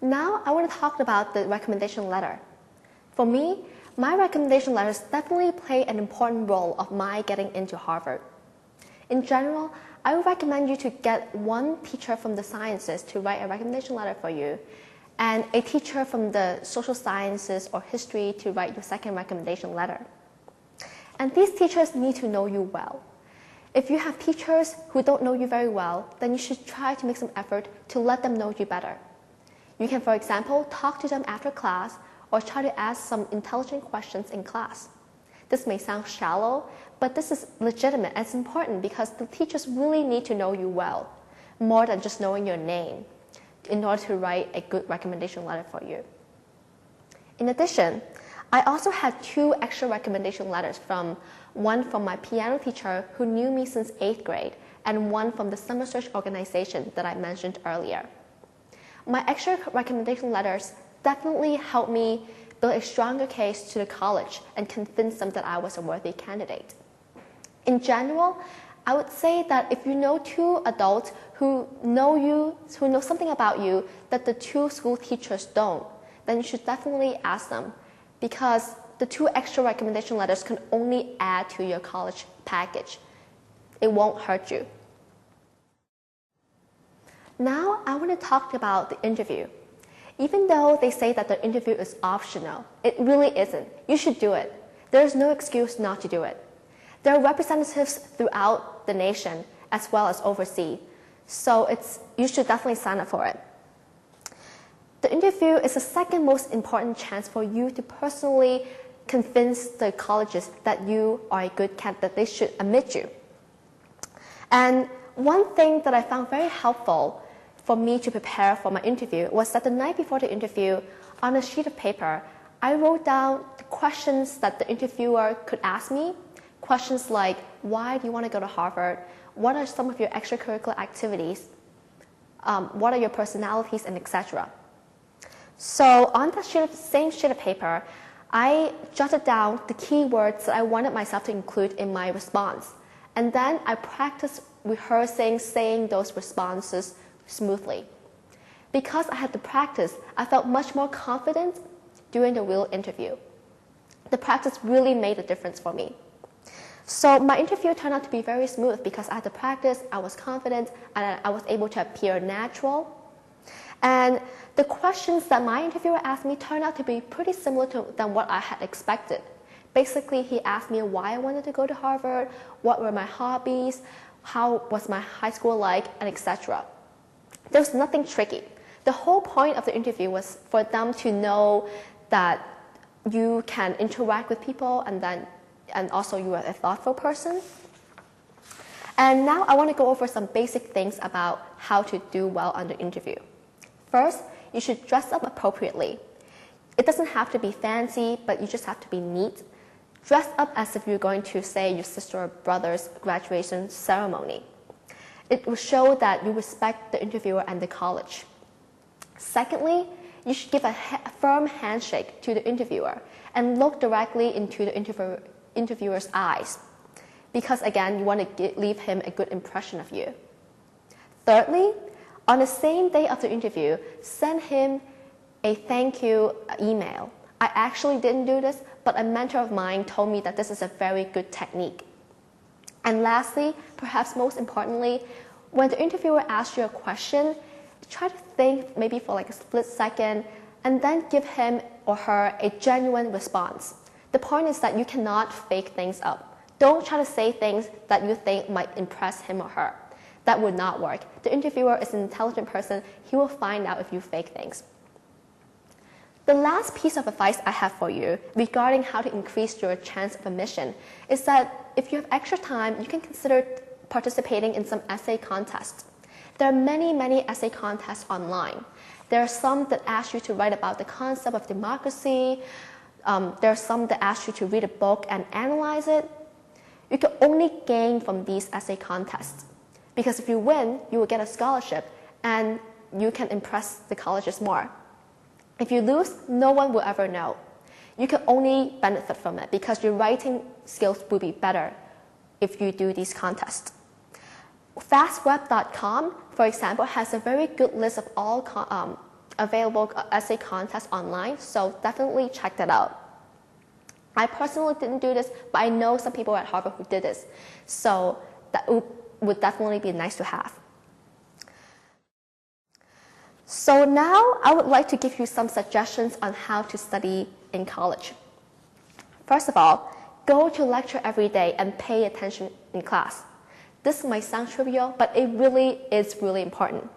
Now I want to talk about the recommendation letter. For me, my recommendation letters definitely play an important role of my getting into Harvard. In general, I would recommend you to get one teacher from the sciences to write a recommendation letter for you, and a teacher from the social sciences or history to write your second recommendation letter. And these teachers need to know you well. If you have teachers who don't know you very well, then you should try to make some effort to let them know you better. You can, for example, talk to them after class or try to ask some intelligent questions in class. This may sound shallow, but this is legitimate and it's important because the teachers really need to know you well, more than just knowing your name, in order to write a good recommendation letter for you. In addition, I also had 2 extra recommendation letters, one from my piano teacher who knew me since 8th grade, and one from the summer search organization that I mentioned earlier. My extra recommendation letters definitely helped me build a stronger case to the college and convince them that I was a worthy candidate. In general, I would say that if you know 2 adults who know something about you that the 2 school teachers don't, then you should definitely ask them, because the 2 extra recommendation letters can only add to your college package. It won't hurt you. Now I want to talk about the interview. Even though they say that the interview is optional, it really isn't. You should do it. There is no excuse not to do it. There are representatives throughout the nation as well as overseas, so you should definitely sign up for it. The interview is the second most important chance for you to personally convince the colleges that you are a good candidate, that they should admit you. And one thing that I found very helpful for me to prepare for my interview was that the night before the interview, on a sheet of paper, I wrote down the questions that the interviewer could ask me. Questions like, why do you want to go to Harvard? What are some of your extracurricular activities? What are your personalities, and etc. So on that same sheet of paper, I jotted down the key words that I wanted myself to include in my response. And then I practiced rehearsing saying those responses smoothly. Because I had to practice, I felt much more confident during the real interview. The practice really made a difference for me. So my interview turned out to be very smooth because I had to practice, I was confident, and I was able to appear natural. And the questions that my interviewer asked me turned out to be pretty similar than what I had expected. Basically, he asked me why I wanted to go to Harvard, what were my hobbies, how was my high school like, and etc. There was nothing tricky. The whole point of the interview was for them to know that you can interact with people and also you are a thoughtful person. And now I want to go over some basic things about how to do well on the interview. First, you should dress up appropriately. It doesn't have to be fancy, but you just have to be neat. Dress up as if you're going to, say, your sister or brother's graduation ceremony. It will show that you respect the interviewer and the college. Secondly, you should give a firm handshake to the interviewer and look directly into the interviewer's eyes, because again, you want to leave him a good impression of you. Thirdly, on the same day of the interview, send him a thank you email. I actually didn't do this, but a mentor of mine told me that this is a very good technique. And lastly, perhaps most importantly, when the interviewer asks you a question, try to think maybe for like a split second and then give him or her a genuine response. The point is that you cannot fake things up. Don't try to say things that you think might impress him or her. That would not work. The interviewer is an intelligent person. He will find out if you fake things. The last piece of advice I have for you regarding how to increase your chance of admission is that if you have extra time, you can consider participating in some essay contests. There are many, many essay contests online. There are some that ask you to write about the concept of democracy. There are some that ask you to read a book and analyze it. You can only gain from these essay contests, because if you win, you will get a scholarship and you can impress the colleges more. If you lose, no one will ever know. You can only benefit from it because your writing skills will be better if you do these contests. Fastweb.com, for example, has a very good list of all available essay contest online, so definitely check that out. I personally didn't do this, but I know some people at Harvard who did this, so that would definitely be nice to have. So now I would like to give you some suggestions on how to study in college. First of all, go to lecture every day and pay attention in class. This might sound trivial, but it really is really important.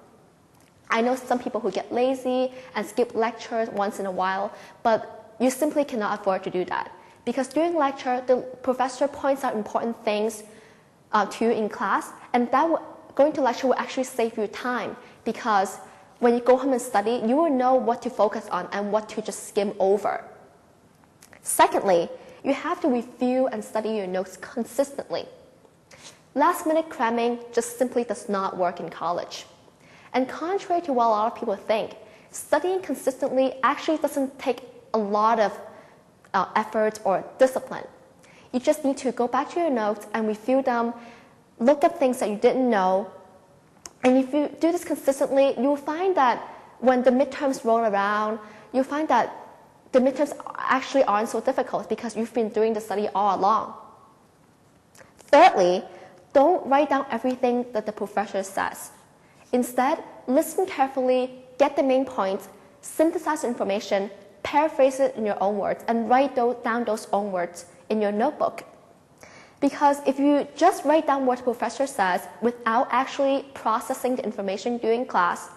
I know some people who get lazy and skip lectures once in a while, but you simply cannot afford to do that. Because during lecture, the professor points out important things to you in class, and going to lecture will actually save you time, because when you go home and study, you will know what to focus on and what to just skim over. Secondly, you have to review and study your notes consistently. Last-minute cramming just simply does not work in college. And contrary to what a lot of people think, studying consistently actually doesn't take a lot of effort or discipline. You just need to go back to your notes and review them, look up things that you didn't know, and if you do this consistently, you'll find that when the midterms roll around, you'll find that the midterms actually aren't so difficult because you've been doing the study all along. Thirdly, don't write down everything that the professor says. Instead, listen carefully, get the main points, synthesize information, paraphrase it in your own words, and write down those own words in your notebook. Because if you just write down what the professor says without actually processing the information during class,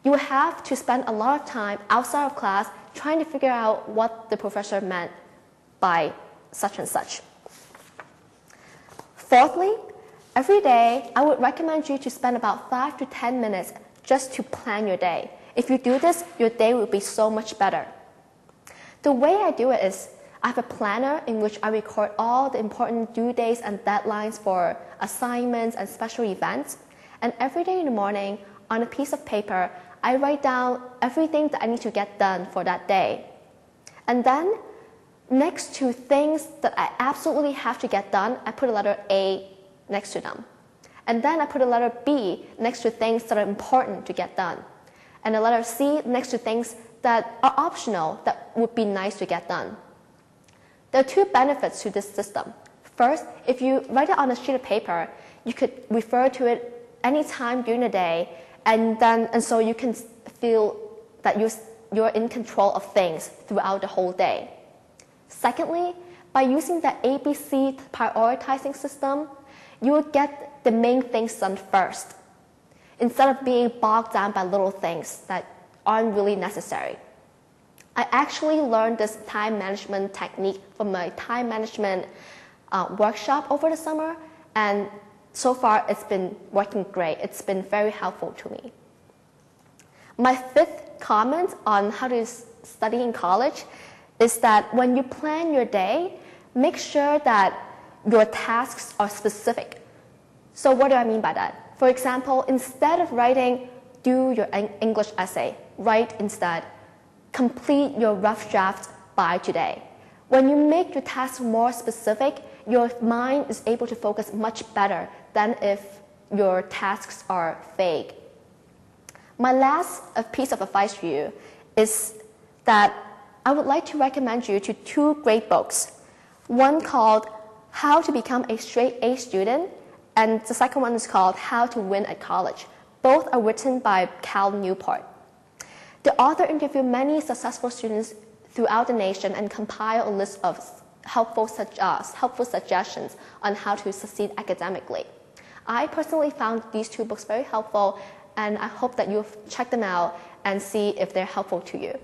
you will have to spend a lot of time outside of class trying to figure out what the professor meant by such and such. Fourthly, every day, I would recommend you to spend about 5 to 10 minutes just to plan your day. If you do this, your day will be so much better. The way I do it is I have a planner in which I record all the important due dates and deadlines for assignments and special events. And every day in the morning, on a piece of paper, I write down everything that I need to get done for that day. And then, next to things that I absolutely have to get done, I put a letter A next to them. And then I put a letter B next to things that are important to get done. And a letter C next to things that are optional that would be nice to get done. There are two benefits to this system. First, if you write it on a sheet of paper, you could refer to it anytime during the day, and so you can feel that you're in control of things throughout the whole day. Secondly, by using the ABC prioritizing system, you will get the main things done first, instead of being bogged down by little things that aren't really necessary. I actually learned this time management technique from my time management workshop over the summer, and so far it's been working great. It's been very helpful to me. My fifth comment on how to study in college is that when you plan your day, make sure that your tasks are specific. So what do I mean by that? For example, instead of writing, do your English essay, write instead, complete your rough draft by today. When you make your tasks more specific, your mind is able to focus much better than if your tasks are vague. My last piece of advice to you is that I would like to recommend you to two great books. One called How to Become a Straight A Student, and the second one is called How to Win at College. Both are written by Cal Newport. The author interviewed many successful students throughout the nation and compiled a list of helpful suggestions on how to succeed academically. I personally found these two books very helpful, and I hope that you'll check them out and see if they're helpful to you.